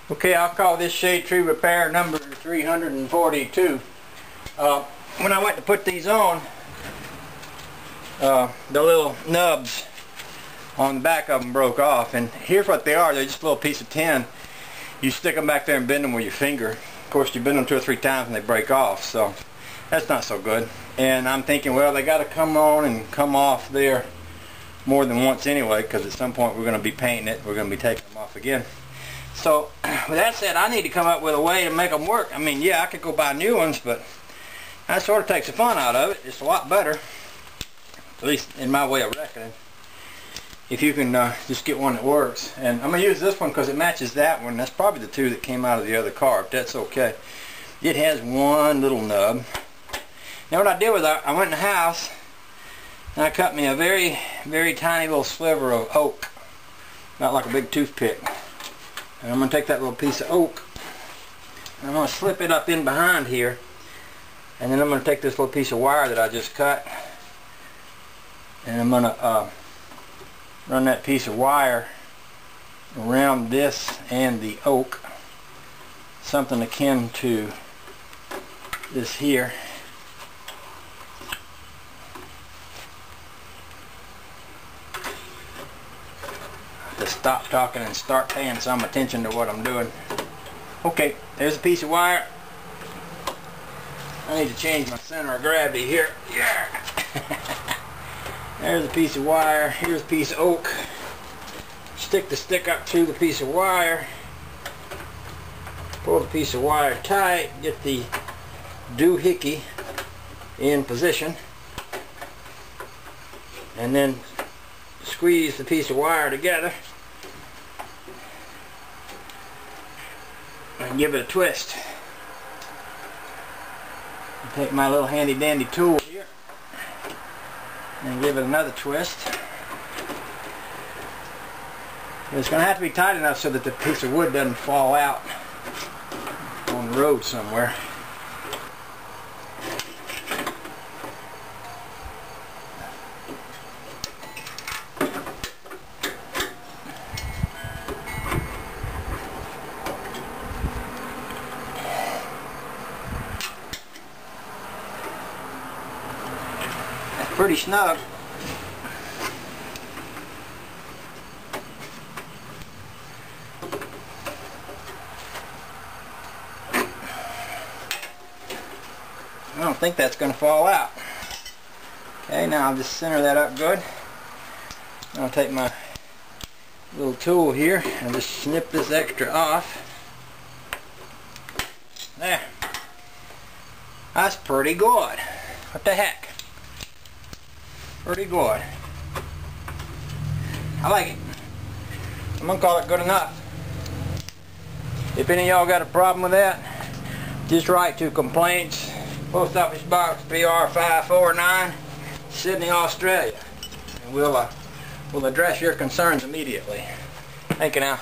Okay, I'll call this shade tree repair number 342. When I went to put these on, the little nubs on the back of them broke off, and here's what they are. They're just a little piece of tin. You stick them back there and bend them with your finger. Of course, you bend them 2 or 3 times and they break off, so that's not so good. And I'm thinking, well, they got to come on and come off there more than once anyway, because at some point we're going to be painting it. We're going to be taking them off again. So with that said, I need to come up with a way to make them work. I mean, yeah, I could go buy new ones, but that sort of takes the fun out of it. It's a lot better, at least in my way of reckoning, if you can just get one that works. And I'm going to use this one because it matches that one. That's probably the 2 that came out of the other car, if that's okay. It has one little nub. Now what I did was I went in the house and I cut me a very, very tiny little sliver of oak, about like a big toothpick. And I'm going to take that little piece of oak and I'm going to slip it up in behind here, and then I'm going to take this little piece of wire that I just cut and I'm going to run that piece of wire around this and the oak, something akin to this here. To stop talking and start paying some attention to what I'm doing. Okay, there's a piece of wire. I need to change my center of gravity here. Yeah. There's a piece of wire. Here's a piece of oak. Stick the stick up through the piece of wire. Pull the piece of wire tight. Get the doohickey in position. And then squeeze the piece of wire together and give it a twist. Take my little handy dandy tool here and give it another twist. It's going to have to be tight enough so that the piece of wood doesn't fall out on the road somewhere. Pretty snug. I don't think that's going to fall out. Okay, now I'll just center that up good. I'll take my little tool here and just snip this extra off. There. That's pretty good. What the heck? Pretty good. I like it. I'm going to call it good enough. If any of y'all got a problem with that, just write to Complaints, Post Office Box PR549, Sydney, Australia. And we'll address your concerns immediately. Thank you now.